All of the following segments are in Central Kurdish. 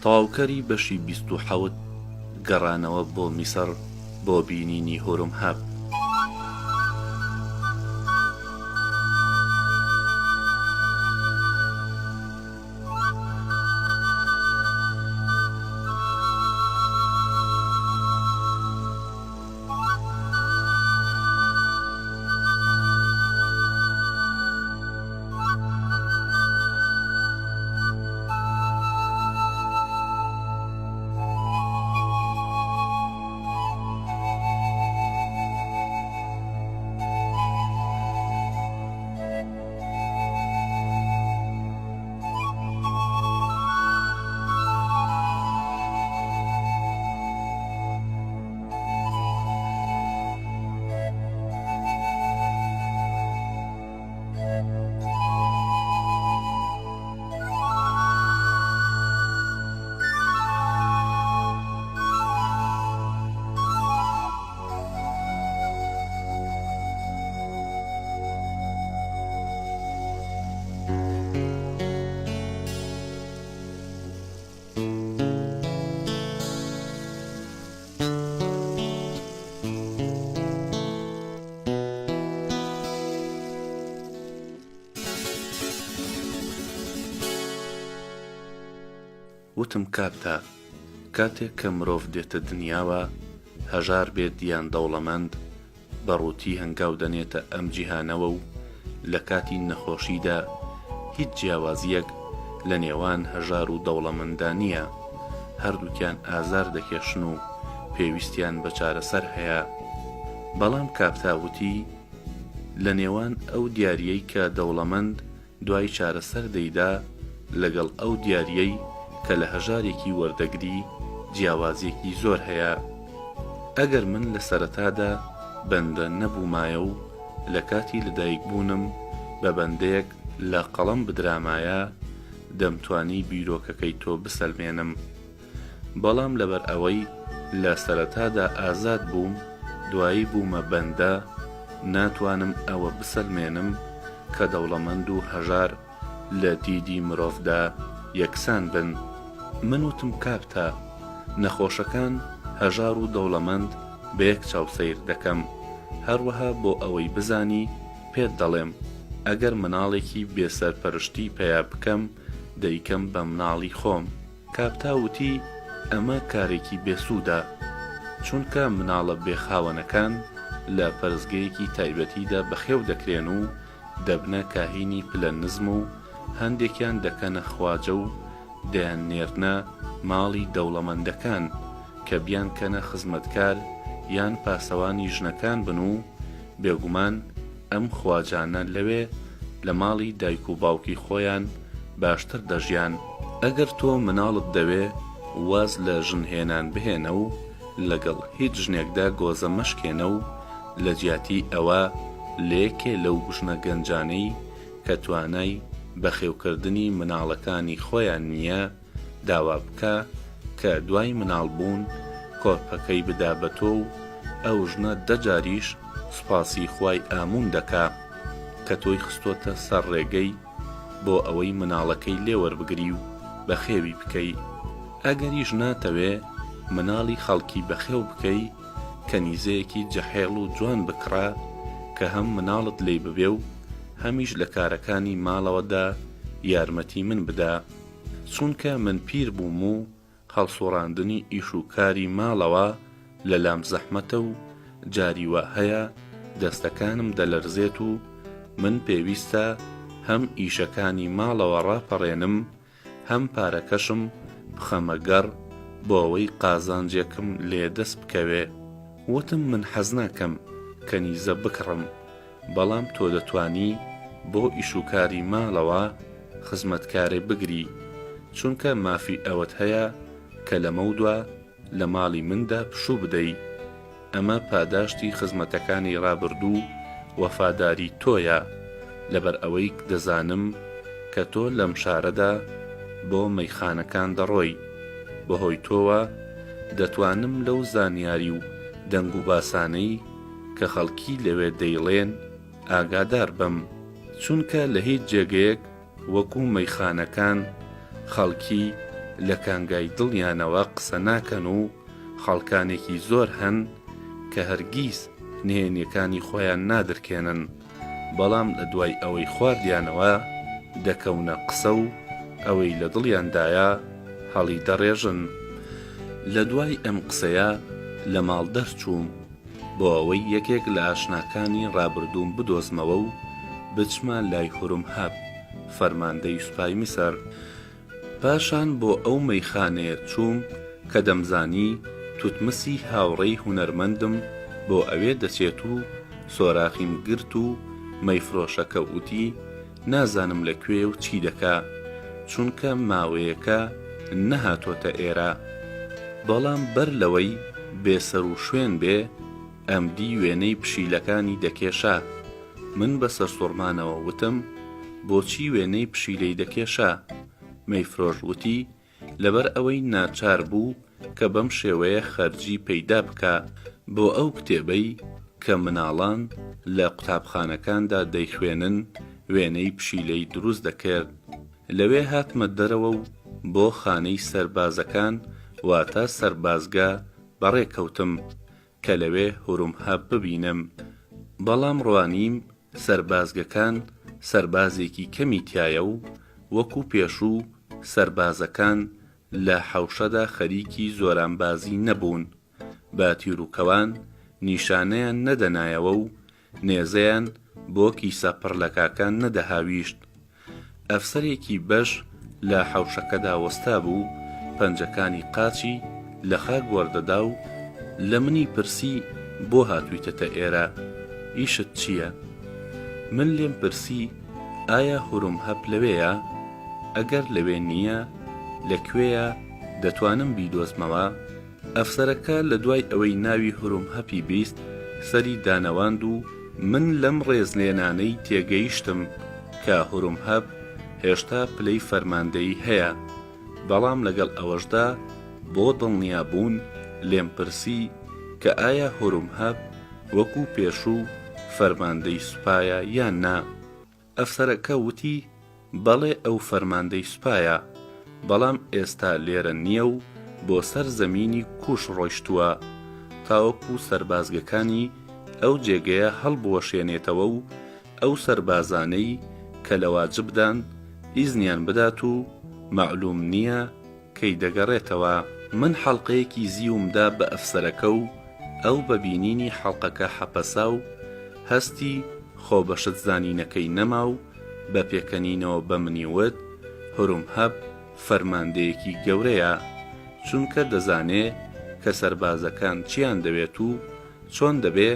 تەواوکەری بەشی 27 گەڕانەوە بۆ میسر بۆ بینینی هورمهاب. وتم کاپتا کاتێک کە مرۆڤ دێتە دنیاوە هەژار بێت یان دەوڵەمەند بەڕووتی هەنگاو دەنێتە ئەم جیهانەوە و لە کاتی نەخۆشیدا هیچ جیاوازیەک لە نێوان هەژار و دەوڵەمەندا نییە، هەردووکیان ئازار دەکێشن و پێویستیان بە چارەسەر هەیە. بەڵام کاپتا وتی لە نێوان ئەو دیاریەی کە دەوڵەمەند دوای چارەسەر دەیدا لەگەڵ ئەو دیاریەی کە لە هەژارێکی وەردەگری جیاوازیەکی زۆر هەیە. ئەگەر من لە سەرەتادا بەندە نەبوومایە و لە کاتی لەدایک بوونم بە بەندەیەک لە قەڵەم بدرامایە دەمتوانی بیرۆکەکەی تۆ بسەلمێنم، بەڵام لەبەر ئەوەی لە سەرەتادا ئازاد بووم دوایی بوومە بەندە ناتوانم ئەوە بسەلمێنم کە دەوڵەمەند و هەژار لە دیدی مرۆڤدا یەکسان بن. من وتم کاپتا نەخۆشەکان هەژار و دەوڵەمەند بە یەک چاوسەیر دەکەم، هەروەها بۆ ئەوەی بزانی پێت دەڵێم ئەگەر مناڵێکی بێسەرپەرشتی پێیا بکەم دەیکەم بە مناڵی خۆم. کاپتا وتی ئەمە کارێکی بێسوودە، چونکە مناڵە بێخاوەنەکان لە پەرزگەیەکی تایبەتیدا بەخێو دەکرێن و دەبنە کاهینی پلە نزم و هەندێکیان دەکەنە خواجە و دەیان نێرنە ماڵی دەوڵەمەندەکان کە بیان کەنە خزمەتکار یان پاسەوانی ژنەکان بن و بێگومان ئەم خواجانە لەوێ لە ماڵی دایک و باوکی خۆیان باشتر دەژیان. ئەگەر تۆ مناڵت دەوێ واز لە ژنهێنان بهێنە و لەگەڵ هیچ ژنێکدا گۆزە مەشکێنە و لە جیاتی ئەوە لێکێ لەو ژنە گەنجانەی کە توانای بەخێوکردنی مناڵەکانی خۆیان نییە داوا بکە کە دوای مناڵبوون کۆرپەکەی بدا بە تۆ و ئەو ژنە دەجاریش سوپاسی خوای ئامون دەکا کە تۆی خستۆتە سەر ڕێگەی بۆ ئەوەی مناڵەکەی لێوەربگری و بەخێوی بکەی. ئەگەریش ناتەوێ مناڵی خەڵکی بەخێو بکەی کەنیزەیەکی جەحێڵ و جوان بکڕا کە هەم مناڵت لێ ببێ و هەمیش لە کارەکانی ماڵەوەدا یارمەتی من بدا، چونکە من پیر بووم و هەڵسۆڕاندنی ئیش و کاری ماڵەوە لەلام زەحمەتە و جاریوە هەیە دەستەکانم دەلەرزێت و من پێویستە هەم ئیشەکانی ماڵەوە ڕاپەڕێنم هەم پارەکەشم بخەمەگەڕ بۆ ئەوەی قازانجێکم لێدەست بکەوێ. وتم من حەز ناکەم کەنیزە بکڕم، بەڵام تۆ دەتوانی بۆ ئیشوکاری ماڵەوە خزمەتکارێ بگری، چونکە مافی ئەوەت هەیە کە لەمە دووە لە ماڵی مندا پشوو بدەی. ئەمە پاداشتی خزمەتەکانی ڕابردوو وەفاداری تۆیە، لەبەر ئەوەی دەزانم کە تۆ لەم شارەدا بۆ مەیخانەکان دەڕۆی، بەهۆی تۆوە دەتوانم لەو زانیاری و دەنگ و باسانەی کە خەڵکی لەوێ دەیڵێن ئاگادار بم، چونکە لە هیچ جێگەیەک وەکو مەیخانەکان خەڵکی لە کانگای دڵیانەوە قسە ناکەن و خەڵکانێکی زۆر هەن کە هەرگیز نهێنیەکانی خۆیان نادرکێنن، بەڵام لە دوای ئەوەی خواردیانەوە دەکەونە قسە و ئەوەی لە دڵیاندایە هەڵی دەڕێژن. لە دوای ئەم قسەیە لە ماڵ دەرچووم بۆ ئەوەی یەکێک لە ئاشناکانی ڕابردووم بدۆزمەوە و بچمە لای هورمهەب فەرماندەی سوپای میسر. پاشان بۆ ئەو مەیخانەیە چووم کە دەمزانی توتمسی هاوڕێی هونەرمەندم بۆ ئەوێ دەچێت و سۆراخیم گرت و مەیفرۆشەکە وتی نازانم لەکوێ و چی دەکا، چونکە ماوەیەکە نەهاتۆتە ئێرە، بەڵام بەر لەوەی بێسەر و شوێن بێ ئەمدی وێنەی پشیلەکانی دەکێشا. من بە سەرسوڕمانەوە وتم بۆچی وێنەی پشیلەی دەکێشا؟ مەیفرۆش وتی لەبەر ئەوەی ناچار بوو کە بەم شێوەیە خەرجی پەیدا بکە بۆ ئەو کتێبەی کە مناڵان لە قوتابخانەکاندا دەیخوێنن وێنەی پشیلەی دروست دەکرد. لەوێ هاتمە دەرەوە و بۆ خانەی سەربازەکان واتە سەربازگا بەڕێکەوتم کە لەوێ هورمهەب ببینم، بەڵام ڕوانیم سەربازگەکان سەربازێکی کەمی تایە و وەکو پێشوو سەربازەکان لە حەوشەدا خەریکی زۆرانبازی نەبوون، با تیرروکەوان نیشانەیان نەدەنایەوە و نێزەیان بۆ کیسە پڕلەکاکان نەدەهاویشت. ئەفسەرێکی بەش لە حەوشەکەدا وەستا بوو، پەنجەکانی قاچی لە خاک وەردەدا و لە منی پرسی بۆ هاتوویتەتە ئێرە، ئیشت چییە؟ من لێم پرسی ئایا هورمهەب لەوێیە؟ ئەگەر لەوێ نییە لەکوێیە دەتوانم بیدۆزمەوە؟ ئەفسەرەکە لە دوای ئەوەی ناوی هورمهەبی بیست سەری دانەواند و من لەم ڕێزلێنانەی تێگەیشتم کە هورمهەب هێشتا پلەی فەرماندەیی هەیە، بەڵام لەگەڵ ئەوەشدا بۆ دڵنیابوون لێم پرسی کە ئایا هورمهەب وەکو پێشوو فەرماندەی سوپایە یان نا. ئەفسەرەکە وتی بەڵێ ئەو فەرماندەی سوپایە، بەڵام ئێستا لێرە نییە و بۆ سەر زەمینی کوش ڕۆیشتووە تاوەکو سەربازگەکانی ئەو جێگەیە هەڵبوەشێنێتەوە و ئەو سەربازانەی کە لە واجبدان ئیزنیان بدات و معلوم نییە کەی دەگەڕێتەوە. من حەڵقەیەکی زیومدا بە ئەفسەرەکە و ئەو بەبینینی حەڵقەکە حەپەسا و هەستی خۆبەشت زانینەکەی نەما و بە پێکەنینەوە بە منیوت هورمهەب فەرماندەیەکی گەورەیە، چونکە دەزانێ کە سەربازەکان چیان دەوێت و چۆن دەبێ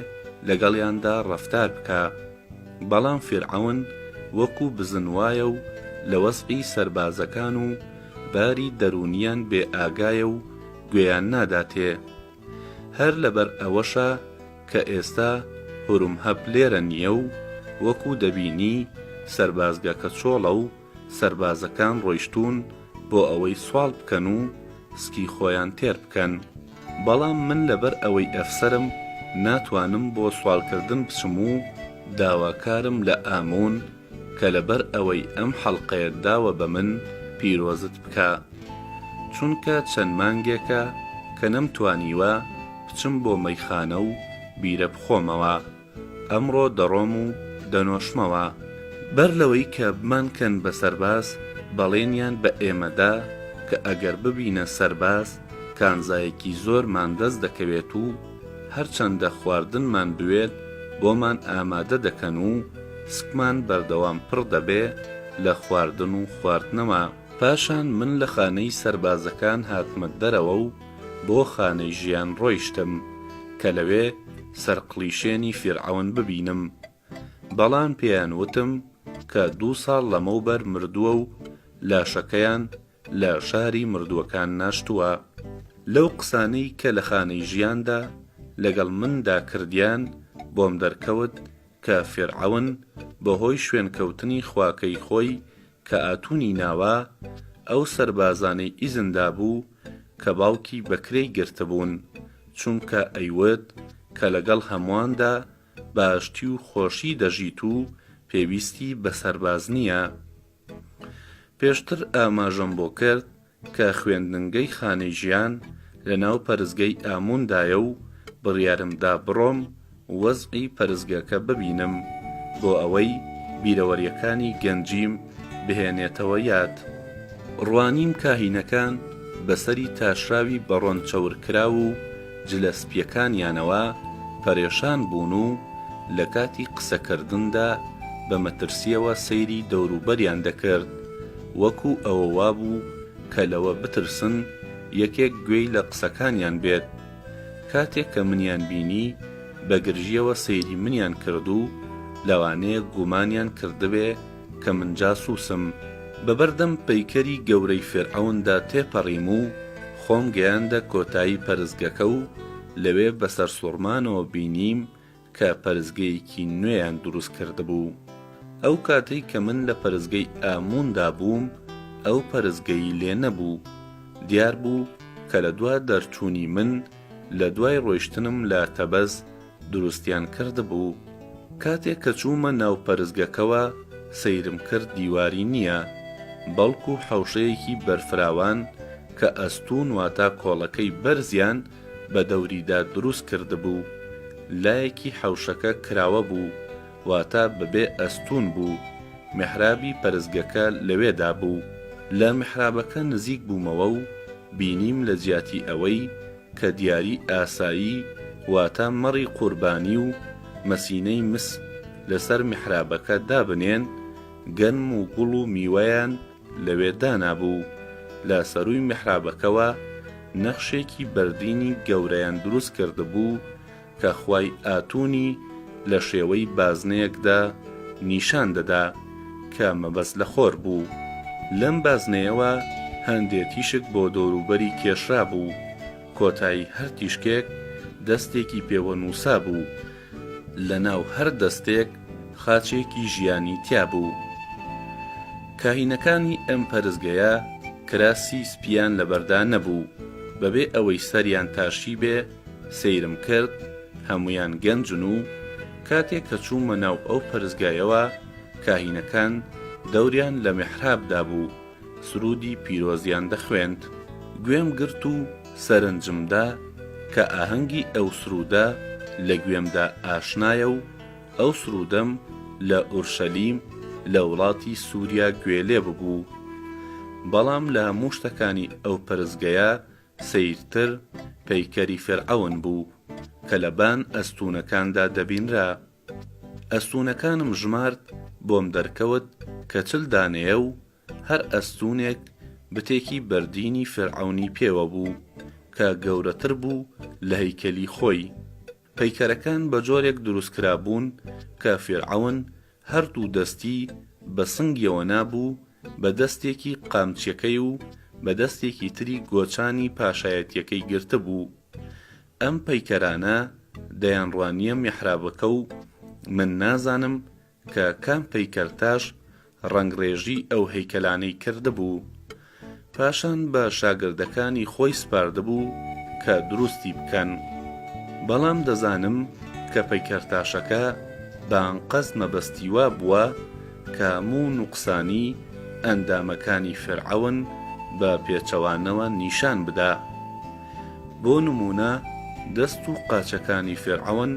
لەگەڵیاندا ڕەفتار بکە. بەڵام فیرعەون وەکو بزنوایە و لە وەسقی سەربازەکان و باری دەرونیان بێ ئاگایە و گوێیان ناداتێ. هەر لەبەر ئەوەشە کە ئێستا هورمهەب لێرە نییە و وەکو دەبینی سەربازگەکە چۆڵە و سەربازەکان ڕۆیشتون بۆ ئەوەی سوال بکەن و سکی خۆیان تێر بکەن، بەڵام من لەبەر ئەوەی ئەفسەرم ناتوانم بۆ سوالکردن بچم و داواکارم لە ئامون کە لەبەر ئەوەی ئەم حەڵقەیە داوە بە من پیرۆزت بکە، چونکە چەند مانگێکە کە نەمتوانیوە بچم بۆ مەیخانە و بیرە بخۆمەوە، ئەمڕۆ دەڕۆم و دەنۆشمەوە. بەر لەوەی کە بمانکەن بە سەرباز بەڵێنیان بە ئێمەدا کە ئەگەر ببینە سەرباز کانزایەکی زۆرمان دەست دەکەوێت و هەرچەندە خواردنمان بوێت بۆمان ئامادە دەکەن و سکمان بەردەوام پڕ دەبێ لە خواردن و خواردنەوە. پاشان من لە خانەی سەربازەکان هاتمە دەرەوە و بۆ خانەی ژیان ڕۆیشتم کە لەوێ سەرقلیشێنی فیرعەون ببینم، بەڵام پێیان وتم کە 2 ساڵ لەمەوبەر مردووە و لاشەکەیان لە شاری مردووەکان ناشتووە. لەو قسانەی کە لە خانەی ژیاندا لەگەڵ مندا کردیان بۆم دەرکەوت کە فیرعەون بەهۆی شوێنکەوتنی خواکەی خۆی کە ئاتونی ناوە ئەو سەربازانەی ئیزندا بوو کە باوکی بەکرەی گرتبوون، چونکە ئەیوت کە لەگەڵ هەموواندا باشتی و خۆشی دەژیت و پێویستی بە سەرباز نییە. پێشتر ئاماژەم بۆ کرد کە خوێندنگەی خانەی ژیان لەناو پەرستگەی ئاموندایە و بڕیارمدا بڕۆم وەزعی پەرستگەکە ببینم بۆ ئەوەی بیرەوەریەکانی گەنجیم بهێنێتەوە یاد. ڕوانیم کاهینەکان بەسەری تاشراوی بەڕۆن چەورکرا و جلەسپیەکانیانەوە پەرێشان بوون و لە کاتی قسەکردندا بە مەترسیەوە سەیری دەوروبەریان دەکرد، وەکو ئەوە وابوو کە لەوە بترسن یەکێک گوێی لە قسەکانیان بێت. کاتێک کە منیان بینی بە گرژیەوە سەیری منیان کرد و لەوانەیە گومانیان کردبێ کە من جاسووسم. بەبەردەم پەیکەری گەورەی فێرعەوندا تێپەڕیم و خۆم گەیاندە کۆتایی پەرستگەکە و لەوێ بەسەر سوڕمانەوە بینیم کە پەرستگەیەکی نوێیان دروست کردبوو. ئەو کاتەی کە من لە پەرستگەی ئامووندا بووم ئەو پەرستگەی لێ نەبوو. دیار بوو کە لە دوا دەرچوونی من لە دوای ڕۆیشتنم لە تەبەز دروستیان کردبوو. کاتێک کە چوومە ناو پەرستگەکەوە سەیرم کرد دیواری نییە، بەڵکو حەوشەیەکی بەرفراوان کە ئەستوون واتە کۆڵەکەی بەرزیان بە دەوریدا دروست کردبوو. لایەکی حەوشەکە کراوە بوو واتە بەبێ ئەستوون بوو. میحرابی پەرستگەکە لەوێدا بوو. لە میحرابەکە نزیک بوومەوە و بینیم لە جیاتی ئەوەی کە دیاری ئاسایی واتە مەڕی قوربانی و مەسینەی مس لەسەر میحرابەکە دابنێن، گەنم و گوڵ و میوەیان لەوێ دانابوو. لە سەرووی میحرابەکەوە نەخشێکی بەردینی گەورەیان دروست کردبوو کە خوای ئاتونی لە شێوەی بازنەیەکدا نیشان دەدا کە مەبەست لە خۆر بوو. لەم بازنەیەوە هەندێک تیشک بۆ دەوروبەری کێشرا بوو. کۆتایی هەر تیشکێک دەستێکی پێوە نووسا بوو. لە ناو هەر دەستێک خاچێکی ژیانی تیا بوو. کاهینەکانی ئەم پەرستگەیە کراسی سپیان لەبەردا نەبوو. بەبێ ئەوەی سەریان تاشی بێ سەیرم کرد، هەمویان گەنجن و کاتێک کە چوومە ناو ئەو پەرستگایەوە کاهینەکان دەوریان لە میحرابدا بوو، سرودی پیرۆزیان دەخوێند. گوێم گرت و سەرنجمدا کە ئاهەنگی ئەو سرودە لە گوێمدا ئاشنایە و ئەو سرودەم لە ئورشەلیم لە وڵاتی سووریا گوێلێ ببوو. بەڵام لە هەموو شتەکانی ئەو پەرستگەیە سەیرتر پەیکەری فێرعەون بوو کە لەبان ئەستوونەکاندا دەبینرا. ئەستوونەکانم ژمارد بۆم دەرکەوت کە چل دانەیە و هەر ئەستوونێک بتێکی بەردینی فێرعەونی پێوە بوو کە گەورەتر بوو لە هەیکەلی خۆی. پەیکەرەکان بە جۆرێک دروستکرا بوون کە فێرعەون هەردوو دەستی بە سنگیەوە نابوو، بە دەستێکی قامچیەکەی و بە دەستێکی تری گۆچانی پاشایەتیەکەی گرتە بوو. ئەم پەیکەرانە دەیانڕوانیە میحرابەکە و من نازانم کە کام پەیکەرتاش ڕەنگڕێژی ئەو هەیکەلانەی کردبوو. پاشان بە شاگردەکانی خۆی سپاردەبوو کە دروستی بکەن. بەڵام دەزانم کە پەیکەرتاشەکە بەئەنقەز مەبەستیوا بووە کە هەموو نوقسانی ئەندامەکانی فێرعەون بە پێچەوانەوە نیشان بدا. بۆ نمونە دەست و قاچەکانی فێرعەون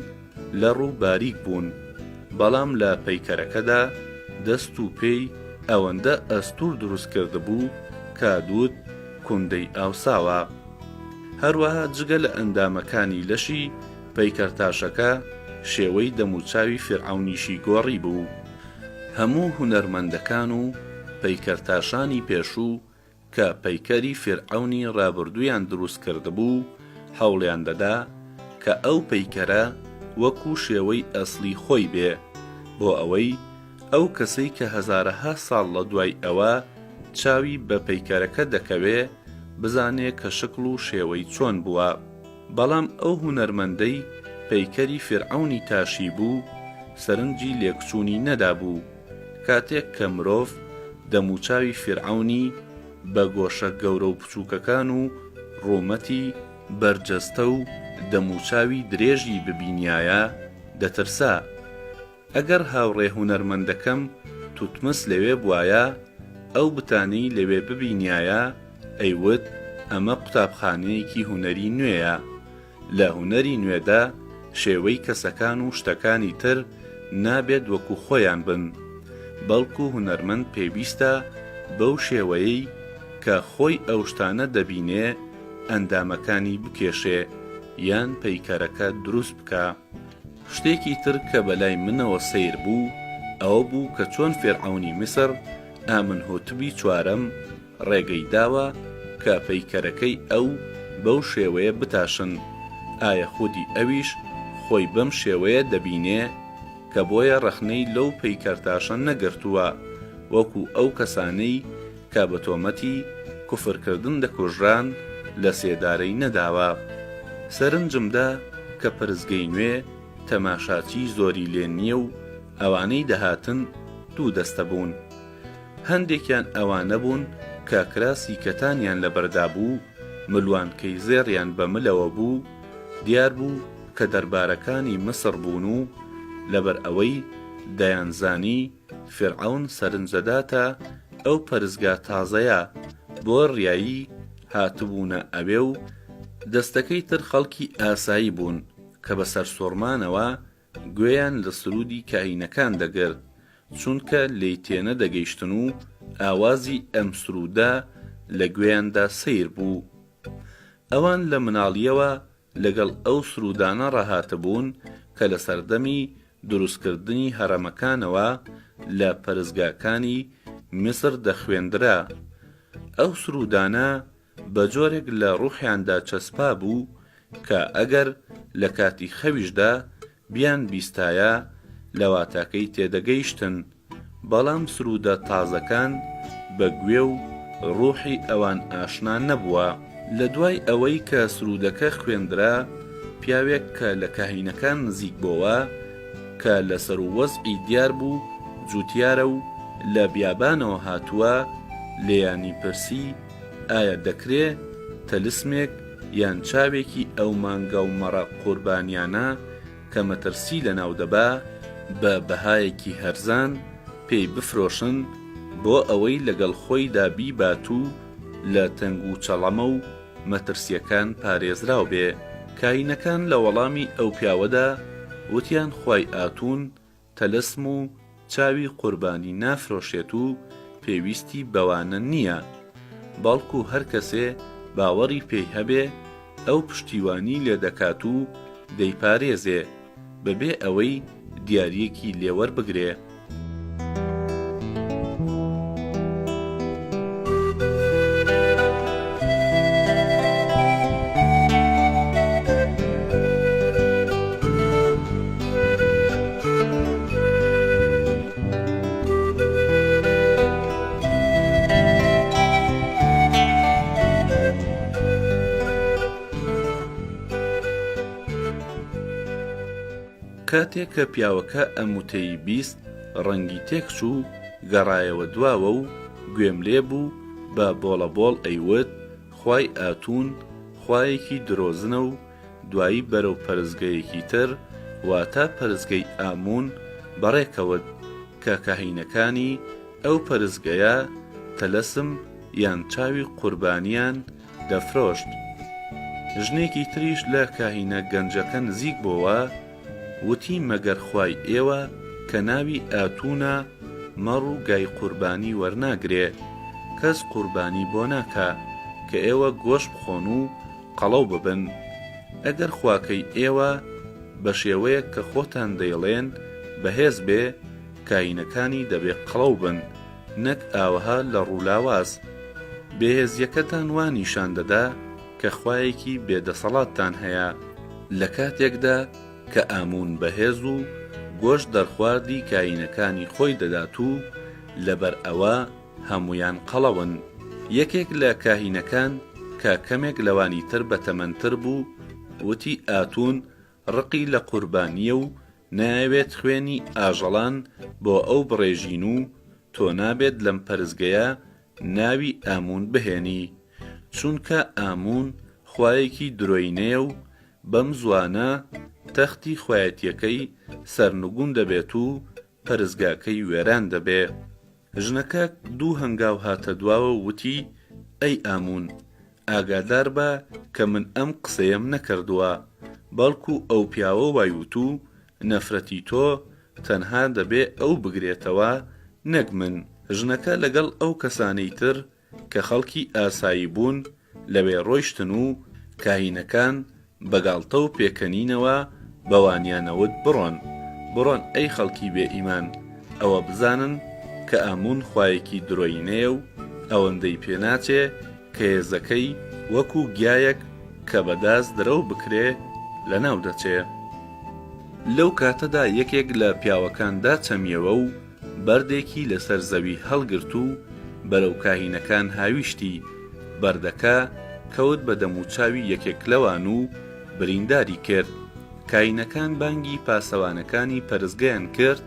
لە ڕوو باریک بوون، بەڵام لە پەیکەرەکەدا دەست و پێی ئەوەندە ئەستور دروست کردبوو کە دوود کوندەی ئاوساوە. هەروەها جگە لە ئەندامەکانی لەشی پەیکەرتاشەکە شێوەی دەموچاوی فێرعەونیشی گۆڕی بوو. هەموو هونەرمەندەکان و پەیکەرتاشانی پێشوو کە پەیکەری فێرعەونی ڕابردوویان دروست کردبوو هەوڵیان دەدا کە ئەو پەیکەرە وەکو شێوەی ئەسڵی خۆی بێ، بۆ ئەوەی ئەو کەسەی کە هەزارەها ساڵ لە دوای ئەوە چاوی بە پەیکەرەکە دەکەوێ بزانێ کە شکل و شێوەی چۆن بووە. بەڵام ئەو هونەرمەندەی پەیکەری فێرعەونی تاشی بوو سەرنجی لێکچوونی نەدابوو. کاتێک کە مرۆڤ دەموچاوی فێرعەونی بە گۆشە گەورە و بچووکەکان و ڕوومەتی بەرجەستە و دەموچاوی درێژی ببینایە دەترسا. ئەگەر هاوڕێ هونەرمەندەکەم توتمس لەوێ بوایە ئەو بتانەی لەوێ ببینایە ئەیوت ئەمە قوتابخانەیەکی هونەری نوێیە. لە هونەری نوێدا شێوەی کەسەکان و شتەکانی تر نابێت وەکو خۆیان بن، بەڵکو هونەرمەند پێویستە بەو شێوەیەی کە خۆی ئەو شتانە دەبینێ ئەندامەکانی بکێشێ یان پەیکەرەکە دروست بکە. شتێکی تر کە بەلای منەوە سەیر بوو ئەوە بوو کە چۆن فێرعەونی میسر ئامنهوتبی چوارەم ڕێگەی داوە کە پەیکەرەکەی ئەو بەو شێوەیە بتاشن. ئایا خودی ئەویش خۆی بەم شێوەیە دەبینێ کە بۆیە ڕەخنەی لەو پەیکەرتاشە نەگرتووە وەکو ئەو کەسانەی کە بە تۆمەتی کوفرکردن دەکوژران لە سێدارەی نەداوە. سەرنجمدا کە پرزگەی نوێ تەماشاچی زۆری لێ نییە و ئەوانەی دەهاتن دوو دەستە بوون. هەندێکیان ئەوانە بوون کە کراسی کەتانیان لەبەردا بوو، ملوانکەی زێڕیان بە ملەوە بوو، دیار بوو کە دەربارەکانی مسر بوون و لەبەر ئەوەی دەیانزانی فێرعەون سەرنجەداتە ئەو پەرزگا تازەیە بۆ ڕیایی هاتبوونە ئەوێ و دەستەکەی تر خەڵکی ئاسایی بوون کە بە سەرسۆڕمانەوە گوێیان لە سرودی کاینەکان دەگرت چونکە لێی تێنە دەگەیشتن و ئاوازی ئەم سروودە لە گوێیاندا سەیر بوو. ئەوان لە مناڵیەوە لەگەڵ ئەو سرودانە ڕاهاتبوون کە لە سەردەمی دروستکردنی هەرەمەکانەوە لە پەرزگاکانی میسر دەخوێندرا. ئەو سرودانە بە جۆرێک لە ڕوحیاندا چەسپا بوو کە ئەگەر لە کاتی خەویشدا بیان بیستایە لە واتاکەی تێدەگەیشتن، بەڵام سرودە تازەکان بە گوێ و ڕوحی ئەوان ئاشنا نەبووە. لە دوای ئەوەی کە سرودەکە خوێندرا، پیاوێک کە لە کاهینەکان نزیک بۆوە کە لەسەر وەزعی دیار بوو جوتیارە و لە بیابانەوە هاتووە لێیانی پرسی ئایا دەکرێ تەلسمێک یان چاوێکی ئەو مانگە و مەڕە قوربانیانە کە مەترسی لەناو دەبا بە بەهایەکی هەرزان پێی بفرۆشن بۆ ئەوەی لەگەڵ خۆیدا بیبات و لە تەنگ و چەڵەمە و مەترسیەکان پارێزراو بێ. کاینەکان لە وەڵامی ئەو پیاوەدا وتیان خوای ئاتون تەلسم و چاوی قوربانی نافرۆشێت و پێویستی بەوانە نییە، بەڵکو هەر کەسێ باوەڕی پێی هەبێ ئەو پشتیوانی لێ دەکات و دەیپارێزێ بەبێ ئەوەی دیاریەکی لێوەربگرێ. کاتێک کە پیاوەکە ئەم وتەی بیست ڕەنگی تێکچوو گەڕایەوە دواوە و گوێم لێ بوو بە بۆڵەبۆڵ ئەیوت خوای ئاتون خوایەکی درۆزنە و دوایی بەرەو پەرزگەیەکی تر واتە پەرزگەی ئامون بەڕێکەوت کە کاهینەکانی ئەو پەرزگەیە تەلەسم یان چاوی قوربانیان دەفرۆشت. ژنێکی تریش لە کاهینە گەنجەکە نزیک بۆوە وتی مەگەر خوای ئێوە کە ناوی ئاتونە مەڕ و گای قوربانی وەرناگرێ، کەس قوربانی بۆ ناکا کە ئێوە گۆشت بخۆن و قەڵەو ببن. ئەگەر خواکەی ئێوە بە شێوەیەک کە خۆتان دەیڵێن بەهێز بێ، کاینەکانی دەبێ قەڵەو بن، نەک ئاوەها لە ڕوولاواز. بێهێزیەکەتان وا نیشان دەدا کە خوایەکی بێدەسەڵاتتان هەیە لە کاتێکدا کە ئامون بەهێز و گۆشت دەرخواردی کاینەکانی خۆی دەدات و لەبەر ئەوە هەمویان قەڵەون. یەکێک لە کاهینەکان کە کەمێک لەوانی تر بەتەمەنتر بوو وتی ئاتون ڕقی لە قوربانیە و ناوێت خوێنی ئاژەڵان بۆ ئەو بڕێژین و تۆ نابێت لەم پەرزگەیە ناوی ئامون بهێنی، چونکە ئامون خوایەکی درۆینەیە و بەم زوانە تەختی خوایەتیەکەی سەرنگون دەبێت و پەرزگاکەی وێران دەبێ. ژنەکە دوو هەنگاو هاتە دواوە وتی ئەی ئامون، ئاگادار بە کە من ئەم قسەیەم نەکردووە، بەڵکو ئەو پیاوە وایوتوو نەفرەتی تۆ تەنها دەبێ ئەو بگرێتەوە نەک من. ژنەکە لەگەڵ ئەو کەسانەی تر کە خەڵکی ئاسایی بوون لەوێ ڕۆیشتن و کاهینەکان بەگاڵتە و پێکەنینەوە بەوانیانەوت بڕۆن ئەی خەڵکی بێ ئیمان، ئەوە بزانن کە ئامون خوایەکی درۆینەیە و ئەوەندەی پێناچێ کە هێزەکەی وەکو گیایەک کە بەداست دەرەو بکرێ لەناو دەچێ. لەو کاتەدا یەکێک لە پیاوەکاندا چەمیەوە و بەردێکی لەسەر زەوی هەڵگرت و بەرەو کاهینەکان هاویشتی. بەردەکە کەوت بە دەموچاوی یەکێک لەوان و برینداری کرد. کاهینەکان بانگی پاسەوانەکانی پەرستگەیان کرد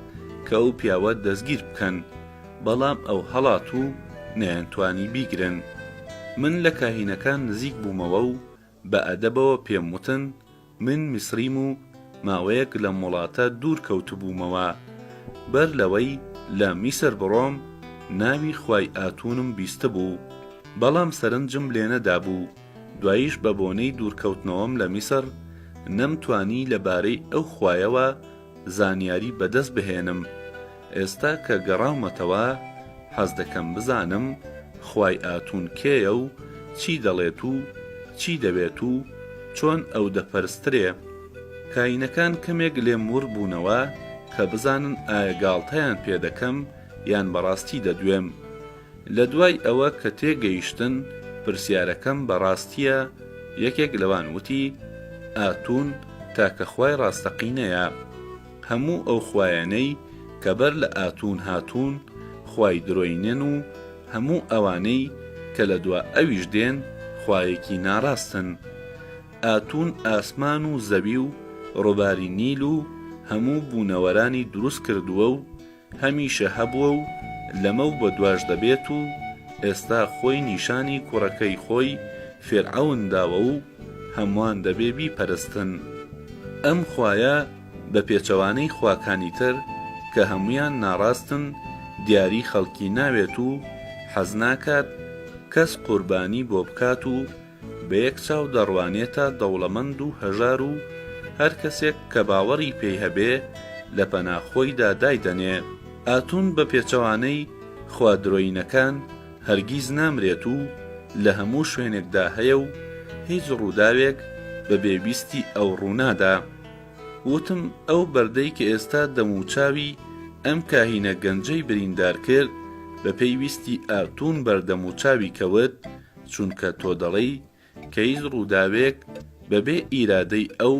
کە ئەو پیاوە دەستگیر بکەن، بەڵام ئەو هەڵات و نەیانتوانی بیگرن. من لە کاهینەکان نزیک بوومەوە و بە ئەدەبەوە پێم وتن من میسریم و ماوەیەک لە وڵاتە دوور کەوتبوومەوە. بەر لەوەی لە میسر بڕۆم ناوی خوای ئاتونم بیستە بوو، بەڵام سەرنجم لێ نەدابوو. دواییش بە بۆنەی دوورکەوتنەوەم لە میسر نەمتوانی لەبارەی ئەو خوایەوە زانیاری بەدەست بهێنم. ئێستا کە گەڕاومەتەوە حەز دەکەم بزانم خوای ئاتون کێیە و چی دەڵێت و چی دەبێت و چۆن ئەو دەپەرسترێ. کاینەکان کەمێک لێم ور بوونەوە کە بزانن ئایا گاڵتەیان پێدەکەم یان بەڕاستی دەدوێم. لە دوای ئەوە کە تێگەیشتن پرسیارەکەم بەڕاستیە، یەکێک لەوان وتی ئاتون تاکە خوای ڕاستەقینەیە. هەموو ئەو خوایانەی کە بەر لە ئاتون هاتوون خوای درۆینێن و هەموو ئەوانەی کە لە دوا ئەویش دێن خوایەکی ناڕاستن. ئاتون ئاسمان و زەوی و ڕووباری نیل و هەموو بوونەوەرانی دروست کردووە و هەمیشە هەبووە و لەمە و بە دواش دەبێت و ئێستا خۆی نیشانی کوڕەکەی خۆی فێرعەون داوە و هەمووان دەبێ بیپەرستن. ئەم خوایە بە پێچەوانەی خواکانی تر کە هەمویان ناڕاستن دیاری خەڵکی ناوێت و حەز ناکات کەس قوربانی بۆ بکات و بە یەک چاو دەڕوانێتە دەوڵەمەند و هەژار و هەر کەسێک کە باوەڕی پێی هەبێ لە پەناخۆیدا دایدەنێ. ئاتون بە پێچەوانەی خوادرۆینەکان هەرگیز نامرێت و لە هەموو شوێنێکدا هەیە و هیچ ڕووداوێک بە بێویستی ئەو ڕوونادا. وتم ئەو بەردەی کە ئێستا دەموچاوی ئەم کاهینە گەنجەی بریندار کرد بە پێیویستی ئاتون بەردەموچاوی کەوت، چونکە تۆ دەڵێی کە هیچ ڕووداوێک بەبێ ئیرادەی ئەو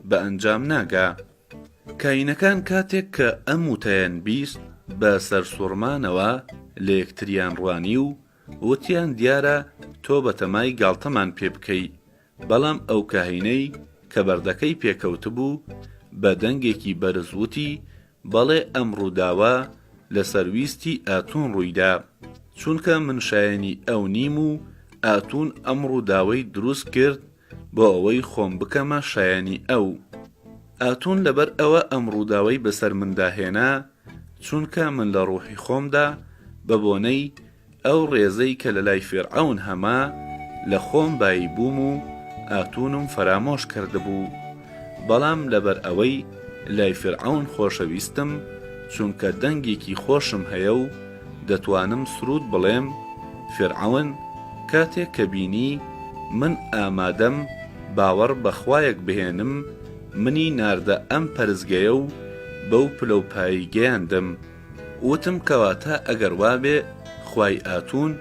بە ئەنجام ناگا. کاینەکان کاتێک کە ئەم وتەیان بیست بە سەرسوڕمانەوە لە یەکتریان ڕوانی و وتیان دیارە تۆ بەتەمای گاڵتەمان پێ بکەی. بەڵام ئەو کاهینەی کە بەردەکەی پێکەوتبوو بە دەنگێکی بەرزوتی بەڵێ ئەم ڕووداوە لە سەرویستی ئاتون ڕوویدا، چونکە من شایەنی ئەو نیم و ئاتون ئەم ڕووداوەی دروست کرد بۆ ئەوەی خۆم بکەمە شایەنی ئەو. ئاتون لەبەر ئەوە ئەم ڕووداوەی بەسەر منداهێنا، چونکە من لە ڕوحی خۆمدا بە بۆنەی ئەو ڕێزەی کە لە لای فێرعەون هەما لە خۆم بایی بووم و ئاتونم فەرامۆش کردبوو. بەڵام لەبەر ئەوەی لای فێرعەون خۆشەویستم، چونکە دەنگێکی خۆشم هەیە و دەتوانم سرود بڵێم، فێرعەون کاتێک کە بینی من ئامادەم باوەڕ بە خوایەک بهێنم، منی ناردە ئەم پەرزگەیە و بەو پلەپایی گەیاندم. وتم کەواتە ئەگەر وابێ خوای ئاتون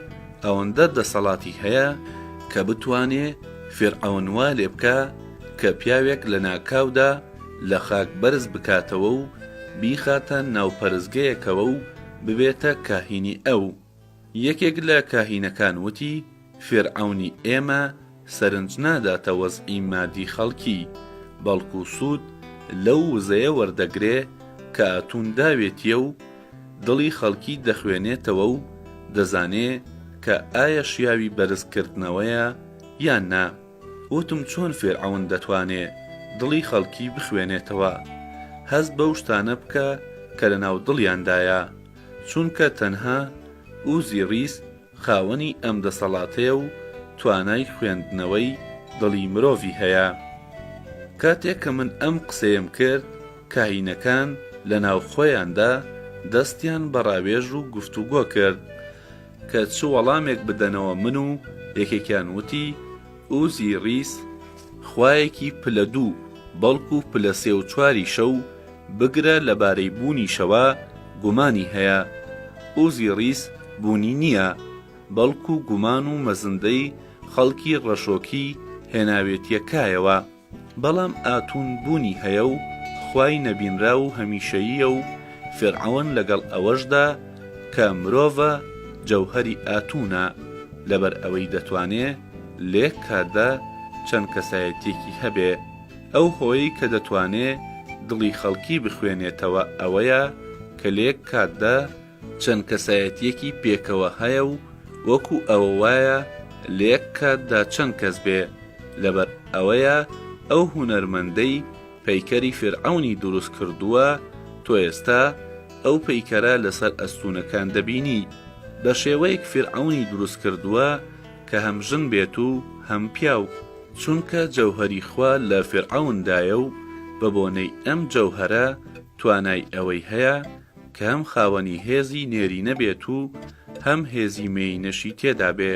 ئەوەندە دەسەڵاتی هەیە کە بتوانێ فێرعەون وا لێ بکە کە پیاوێک لە ناکاودا لە خاک بەرز بکاتەوە و بیخاتە ناوپەرزگەیەکەوە و ببێتە کاهینی ئەو. یەکێک لە کاهینەکان وتی فێرعەونی ئێمە سەرنج ناداتە وەزعی مادی خەڵکی، بەڵکو سوود لەو وزەیە وەردەگرێ کە ئاتون داوێتیە و دڵی خەڵکی دەخوێنێتەوە و دەزانێ کە ئایا شیاوی بەرزکردنەوەیە یان نا. وتم چۆن فێرعەون دەتوانێ دڵی خەڵکی بخوێنێتەوە؟ هەست بەو شتانە بکە کە لە ناو دڵیاندایە، چونکە تەنها ئوزی ڕیس خاوەنی ئەم دەسەڵاتەیە و توانای خوێندنەوەی دڵی مرۆڤی هەیە. کاتێک کە من ئەم قسەیم کرد، کاهینەکان لە ناو خۆیاندا دەستیان بەڕاوێژ و گفتوگۆ کرد کە چ وەڵامێک بدەنەوە. من و یەکێکیان وتی ئوزیریس خوایەکی پلە دوو بەڵکو پلە سێ و چواری شەو بگرە لەبارەی بوونی شەوە گومانی هەیە. ئوزیریس بوونی نییە، بەڵکو گومان و مەزندەی خەڵکی ڕەشۆکی هێناوێتیەکایەوە. بەڵام ئاتون بوونی هەیە و خوای نەبینرا و هەمیشەییە و فیرعەون لەگەڵ ئەوەشدا کە مرۆڤە جەوهەری ئاتونە، لەبەر ئەوەی دەتوانێ لێک کاتدا چەند کەسایەتێکی هەبێ. ئەو هۆی کە دەتوانێ دڵی خەڵکی بخوێنێتەوە ئەوەیە کە لێک کاتدا چەند کەسایەتێکی پێکەوە هەیە و وەکو ئەوە وایە لێک کاتدا چەند کەس بێ. لەبەر ئەوەیە ئەو هونەرمەندەی پەیکەری فیرعەونی دروست کردووە، تۆ ئێستا ئەو پەیکەرە لەسەر ئەستوونەکان دەبینی. بە شێوەیەک فیرعەونی دروست کردووە کە هەم ژن بێت و هەم پیاو، چونکە جەوهەری خوا لە فیرعەوندایە و بە بۆنەی ئەم جەوهەرە توانای ئەوەی هەیە کە هەم خاوەنی هێزی نێرینە بێت و هەم هێزی مێینەشی تێدا بێ.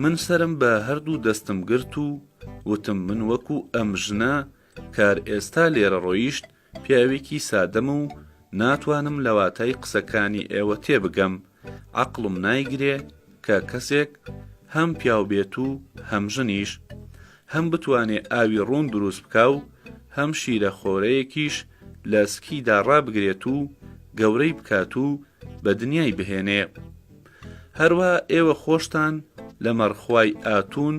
من سرم بە هەردوو دەستم گرت و وتم من وەکو ئەم ژنە کار ئێستا لێرە ڕۆیشت پیاوێکی سادەم و ناتوانم لەواتای قسەکانی ئێوە تێبگەم. عەقڵم نایگرێ کە کەسێک هەم پیاو بێت و هەم ژنیش، هەم بتوانێ ئاوی ڕوون دروست بکا و هەم شیرە خۆرەیەکیش لە سکیدا ڕابگرێت و گەورەی بکات و بە دنیای بهێنێ. هەروە ئێوە خۆشتان لە مەرخوای ئاتون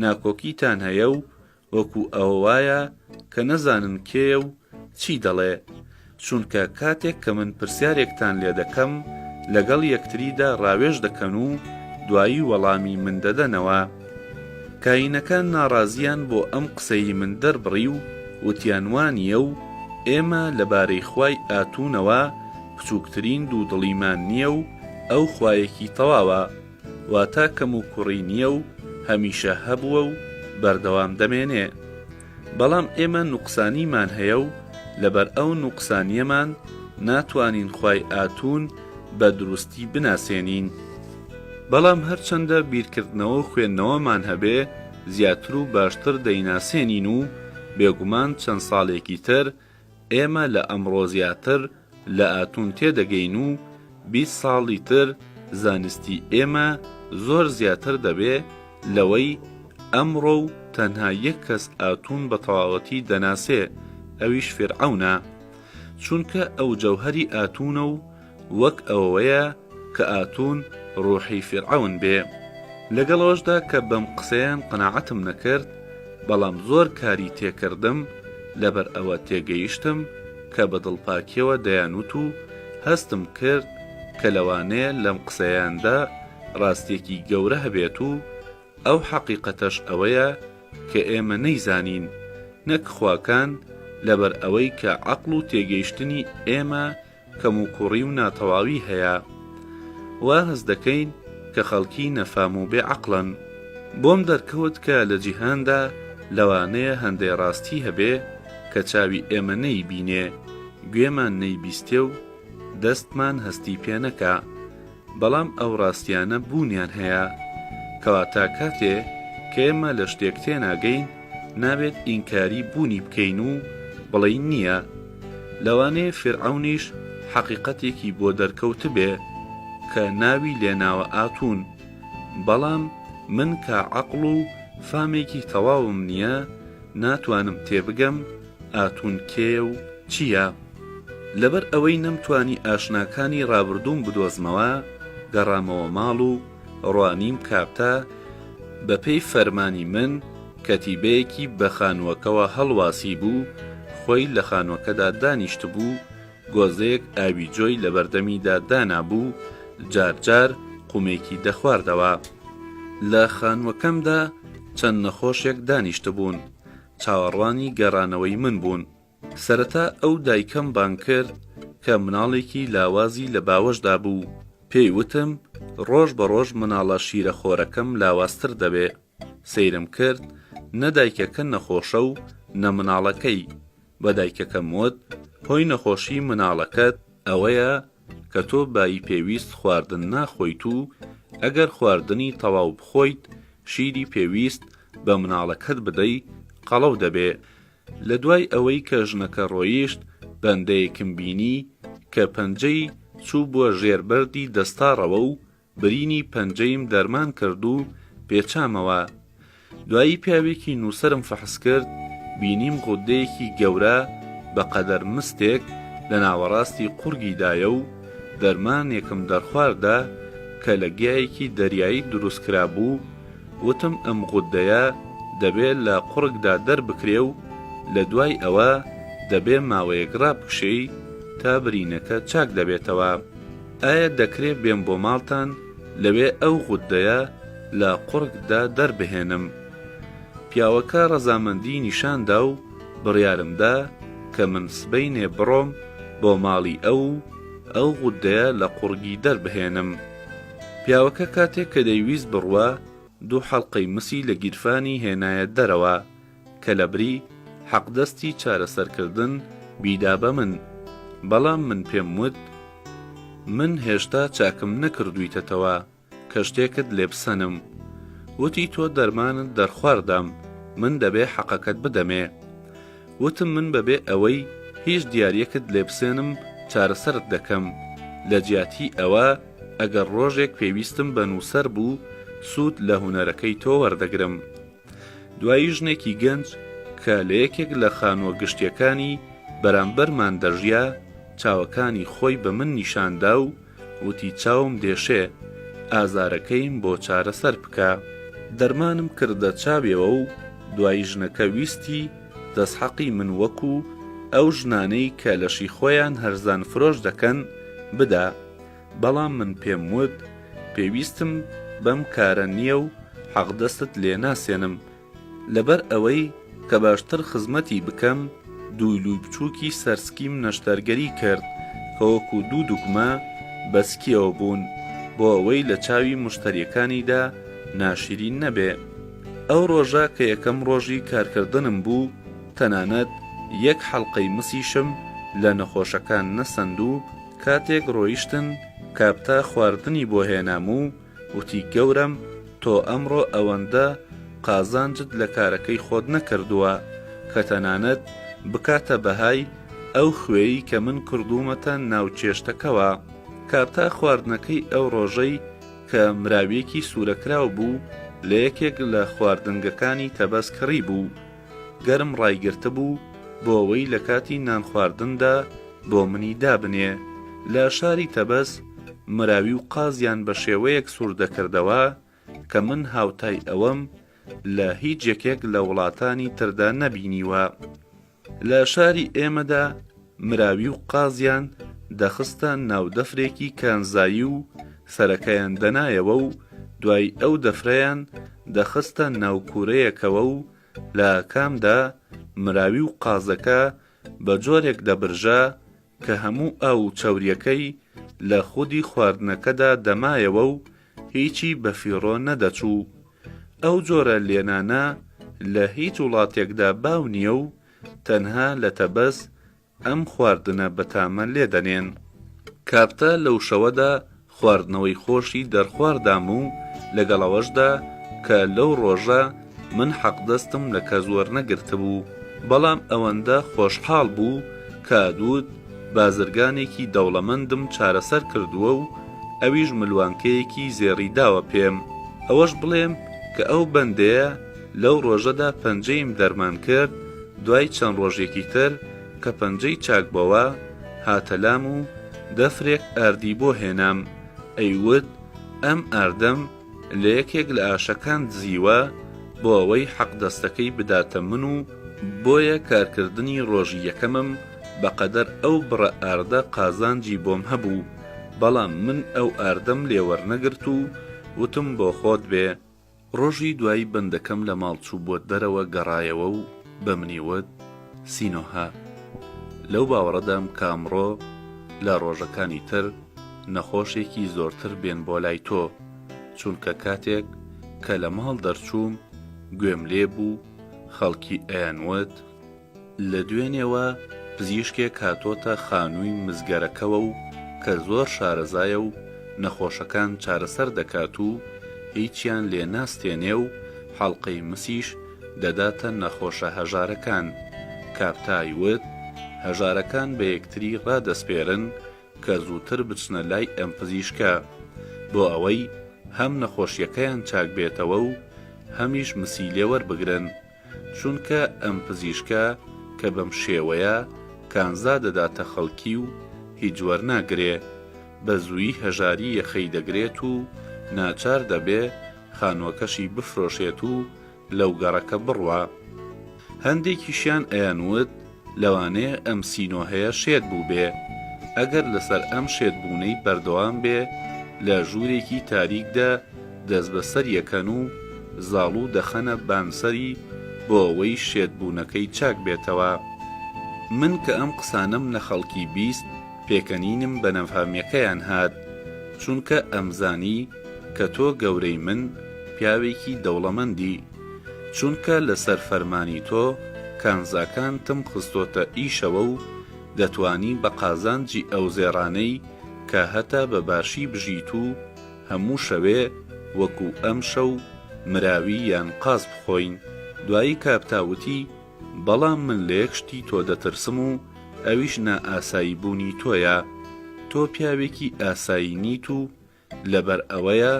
ناکۆکیتان هەیە و وەکو ئەوە وایە کە نەزانن کێ و چی دەڵێ، چونکە کاتێک کە من پرسیارێکتان لێ دەکەم لەگەڵ یەکتریدا ڕاوێژ دەکەن و دوایی وەڵامی من دەدەنەوە. کاینەکان ناڕازیان بۆ ئەم قسەی من دەربڕی و وتیان وانیە و ئێمە لەبارەی خوای ئاتونەوە بچووکترین دوودڵیمان نییە و ئەو خوایەکی تەواوە، واتە کەم و کوڕی نییە و هەمیشە هەبووە و بەردەوام دەمێنێ. بەڵام ئێمە نوقسانیمان هەیە و لەبەر ئەو نوقسانیەمان ناتوانین خوای ئاتون بە دروستی بناسێنین. بەڵام هەرچەندە بیرکردنەوە و خوێندنەوەمان هەبێ زیاتر و باشتر دەیناسێنین و بێگومان چەند ساڵێکی تر ئێمە لە ئەمڕۆ زیاتر لە ئاتون تێدەگەین و 20 ساڵی تر زانستی ئێمە زۆر زیاتر دەبێ لەوەی ئەمڕۆ و تەنها یەک کەس ئاتون بە تەواوەتی دەناسێ، ئەویش فیرعەونە، چونکە ئەو جەوهەری ئاتونە و وەک ئەوەیە کە ئاتون ڕوحی فیرعەون بێ. لەگەڵەوەشدا کە بەم قسەیان قەناعەتم نەکرد، بەڵام زۆر کاری تێکردم، لەبەر ئەوە تێگەیشتم کە بە دڵپاکیەوە دەیانوت و هەستم کرد کە لەوانەیە لەم قسەیاندا ڕاستێکی گەورە هەبێت و ئەو حەقیقەتەش ئەوەیە کە ئێمە نەیزانین، نەک خواکان، لەبەر ئەوەی کە عەقڵ و تێگەیشتنی ئێمە کەم و کوڕی و ناتەواوی هەیە. وا هەست دەکەین کە خەڵکی نەفام و بێعەقڵن. بۆم دەرکەوت کە لە جیهاندا لەوانەیە هەندێک ڕاستی هەبێ کە چاوی ئێمە نەیبینێ، گوێمان نەیبیستێ و دەستمان هەستی پێ نەکا، بەڵام ئەو ڕاستیانە بوونیان هەیە، کەواتە کاتێ کە ئێمە لە شتێک تێناگەین نابێت ئینکاری بوونی بکەین و بڵێین نییە. لەوانەیە فیرعەونیش حەقیقەتێکی بۆ دەرکەوت بێ کە ناوی لێناوە ئاتون، بەڵام من کە عەقڵ و فامێکی تەواوم نییە ناتوانم تێبگەم ئاتون کێ و چییە. لەبەر ئەوەی نەمتوانی ئاشناکانی ڕابردووم بدۆزمەوە، گەڕامەوە ماڵ و ڕوانیم کاپتا بەپێی فەرمانی من کەتیبەیەکی بە خانووەکەوە هەڵواسی بوو، خۆی لە خانووەکەدا دانیشت بوو، گۆزەیەک ئاوی جۆی لە بەردەمیدا دانابوو، جارجار قومێکی دەخواردەوە. لە خانووەکەمدا چەند نەخۆشێک دانیشت بوون، چاوەڕوانی گەڕانەوەی من بوون. سەرەتا ئەو دایکەم بان کرد کە مناڵێکی لاوازی لە باوەشدا بوو، پێی وتم ڕۆژ بە ڕۆژ مناڵە شیرەخۆرەکەم لاواستر دەبێ. سەیرم کرد نە دایکەکە نەخۆشە و نە مناڵەکەی. بە دایکەکەم وت هۆی نەخۆشی مناڵەکەت ئەوەیە کە تۆ بایی پێویست خواردن ناخۆیت و ئەگەر خواردنی تەواو بخۆیت شیری پێویست بە مناڵەکەت بدەی قەڵەو دەبێ. لە دوای ئەوەی کە ژنەکە ڕۆیشت بەندەیەکم بینی کە پەنجەی چوو بووە ژێربەردی دەستاڕەوە و برینی پەنجەیم دەرمان کرد و پێچامەوە. دوایی پیاوێکی نووسەرم فەحس کرد بینیم غودەیەکی گەورە بە قەدەر مستێک لە ناوەڕاستی قورگیدایە و دەرمانێکم دەرخواردا کە لە گیایەکی دەریایی دروستکرا بوو. وتم ئەم غودەیە دەبێت لە قورگدا دەربکرێ و لە دوای ئەوە دەبێ ماوەیەک ڕابکشەی تا برینەکە چاک دەبێتەوە. ئایا دەکرێت بێم بۆ ماڵتان لەوێ ئەو غودەیە لە قورگدا دەربهێنم؟ پیاوەکە ڕەزامەندی نیشاندا و بڕیارمدا کە من سبەینێ بڕۆم بۆ ماڵی ئەو غودەیە لە قورگی دەربهێنم. پیاوەکە کاتێک کە دەیویست بڕوە 2 حەڵقەی مسی لە گیرفانی هێنایە دەرەوە کە لە بری حەقدەستی چارەسەرکردن بیدا بە من. بەڵام من پێم وت من هێشتا چاکم نەکردوویتەوە کە شتێکت لێ بسەنم. وتی تۆ دەرمانت دەرخواردام من دەبێ حەقەکەت بدەمێ. وتم من بەبێ ئەوەی هیچ دیاریەکت لێ بسێنم چارەسەرت دەکەم. لە جیاتی ئەوە ئەگەر ڕۆژێک پێویستم بە نووسەر بوو سوود لە هونەرەکەی تۆ وەردەگرم. دوایی ژنێکی گەنج کە لە یەکێک لە خانووە گشتیەکانی بەرامبەرمان دەژیا چاوەکانی خۆی بە من نیشاندا و وتی چاوم دێشێ ئازارەکەیم بۆ چارەسەر بکە. دەرمانم کردە چاوێەوە و دوای ژنەکە ویستی دەستحەقی من وەکو ئەو ژنانەی کە لەشی خۆیان هەرزان فرۆش دەکەن بدا. بەڵام من پێم وت پێویستم بەم کارە نییە و حەقدەستت لێ ناسێنم لەبەر ئەوەی کە باشتر خزمەتی بکەم. دوولوی بچووکی سەرسکیم نەشتەرگەری کرد کە وەکو 2 دوگمە بەسکیەوە بوون بۆ ئەوەی لە چاوی مشتەریەکانیدا ناشرین نەبێ. ئەو ڕۆژە کە یەکەم ڕۆژی کارکردنم بوو تەنانەت 1 حەڵقەی مسیشم لە نەخۆشەکان نەسەند و کاتێک ڕۆیشتن کاپتا خواردنی بۆ هێنام و وتی گەورم تۆ ئەمڕۆ ئەوەندە قازانجت لە کارەکەی خۆت نەکردووە کە تەنانەت بکاتە بەهای ئەو خوێی کە من کردومەتە ناوچێشتەکەوە. کاپتا خواردنەکەی ئەو ڕۆژەی کە مراویەکی سوورەکراو بوو لە یەکێک لە خواردنگەکانی تەبەس کڕی بوو. گەرم ڕایگرتە بوو بۆ ئەوەی لە کاتی نان خواردندا بۆ منی دابنێ. لە شاری تەبەس مراوی و قازیان بە شێوەیەک سوور دەکردەوە کە من هاوتای ئەوەم لە هیچ یەکێک لە وڵاتانی تردا نەبینیوە. لە شاری ئێمەدا مراوی و قازیان دەخستە ناو دەفرێکی کانزایی و سەرەکەیان دەنایەوە و دوای ئەو دەفرەیان دەخستە ناو کوورەیەکەوە و لە کامدا مراوی و قازەکە بە جۆرێک دەبرژا کە هەموو ئاو چەوریەکەی لە خودی خواردنەکەدا دەمایەوە و هیچی بەفیڕۆ نەدەچوو. ئەو جۆرە لێنانە لە هیچ وڵاتێکدا باو نییە و تەنها لە تەبەس ئەم خواردنە بەتامە لێدەنێن. کاپتا لەو شەوەدا خواردنەوەی خۆشی دەرخواردام و لەگەڵەوەشدا کە لەو ڕۆژە من حەقدەستم لە کەزوەر نەگرتبوو. بەڵام ئەوەندە خۆشحاڵ بوو کە دوود بازرگانێکی دەوڵەمەندم چارەسەر کردووە و ئەویش ملوانکەیەکی زێڕی داوە پێم. ئەوەش بڵێم کە ئەو بەندەیە لەو ڕۆژەدا پەنجەیم دەرمان کرد. دوای چەند ڕۆژێکی تر کە پەنجەی چاکبەوە هاتەلام و دەفرێک ئاردی بۆ هێنام. ئەیوت ئەم ئاردەم لە یەکێک لە ئاشەکان دزیوە بۆ ئەوەی حەقدەستەکەی بداتە من و بۆیە کارکردنی ڕۆژی یەکەمم بەقەدەر ئەو بڕە ئاردە قازانجی بۆم هەبوو. بەڵام من ئەو ئاردەم لێوەرنەگرت و وتم بۆ خۆت بێ. ڕۆژی دوایی بەندەکەم لە ماڵچوو بۆ دەرەوە گەڕایەوە و بە منیوت سینۆها لەو باوەڕەدام کامڕۆ لە ڕۆژەکانی تر نەخۆشێکی زۆرتر بێن بۆ لای تۆ، چونکە کاتێک کە لە ماڵ دەرچووم گوێم لێ بوو خەڵکی ئەیانوت لە دوێنێوە پزیشکێک هاتۆتە خانووی مزگەرەکەوە و کە زۆر شارەزایە و نەخۆشەکان چارەسەر دەکات و هیچیان لێ ناستێنێ و حەڵقەی مسیش دەداتە نەخۆشە هەژارەکان. کاپتای وت هەژارەکان بە یەکتری ڕادەسپێرن کە زووتر بچنە لای ئەم پزیشکە بۆ ئەوەی هەم نەخۆشیەکەیان چاک بێتەوە و هەمیش مسی لێ وەربگرن، چونکە ئەم پزیشکە کە بەم شێوەیە کانزا دەداتە خەڵکی و هیچ وەرناگرێ، بە زوویی هەژاری یەخەی دەگرێت و ناچار دەبێ خانووەکەشی بفرۆشێت و لەو گەڕەکە بڕوا. هەندێکیشیان ئەیانوت لەوانەیە ئەم سینۆهەیە شێت بوو بێ، ئەگەر لەسەر ئەم شێتبوونەی بەردەوام بێ لە ژوورێکی تاریکدا دەست بەسەر یەکەن و زاڵ و دەخەنە بانسەری بۆ ئەوەی شێتبوونەکەی چاک بێتەوە. من کە ئەم قسانم لە خەڵکی بیست پێکەنینم بە نەفامیەکەیان هات، چونکە ئەمزانی کە تۆ گەورەی من پیاوێکی دەوڵەمەندی، چونکە لەسەر فەرمانی تۆ کانزاکان تم خستۆتە ئیشەوە و دەتوانی بە قازانجی ئەو زێڕانەی کە هەتا بە باشی بژیت و هەموو شەوێ وەکو ئەم شەو مراوی یان قاز بخۆین. دوایی کاپتاوتی بەڵام من لە یەک شتی تۆ دەترسم و ئەویش نائاسایی بوونی تۆیە. تۆ پیاوێکی ئاسایی نیت و لەبەر ئەوەیە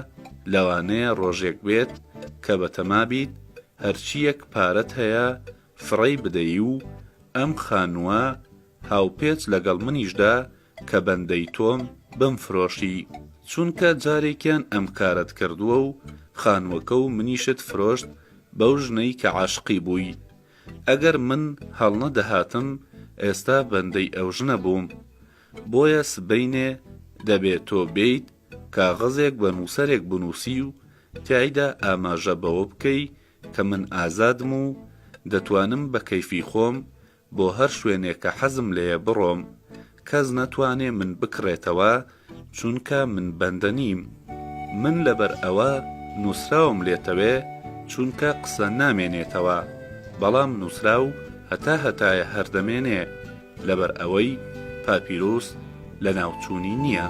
لەوانەیە ڕۆژێک بێت کە بەتەما بیت هەرچیەک پارەت هەیە فڕەی بدەی و ئەم خانووە هاوپێچ لەگەڵ منیشدا کە بەندەی تۆم بمفرۆشی، چونکە جارێکیان ئەم کارت کردووە و خانووەکە و منیشت فرۆشت بەو ژنەی کە عاشقی بووی. ئەگەر من هەڵنەدەهاتم ئێستا بەندەی ئەو ژنە بووم، بۆیە سبەینێ دەبێت تۆ بیت کاغەزێک بە نووسەرێک بنووسی و تایدا ئاماژە بەوە بکەی کە من ئازادم و دەتوانم بە کەیفی خۆم بۆ هەر شوێنێک کە حەزم لێیە بڕۆم، کەس نەتوانێ من بکڕێتەوە چونکە من بەندە نیم. من لەبەر ئەوە نووسراوم لێتەوێ چونکە قسە نامێنێتەوە، بەڵام نووسرا و هەتایە هەردەمێنێ، لەبەر ئەوەی پاپیرۆس لە ناوچوونی نییە.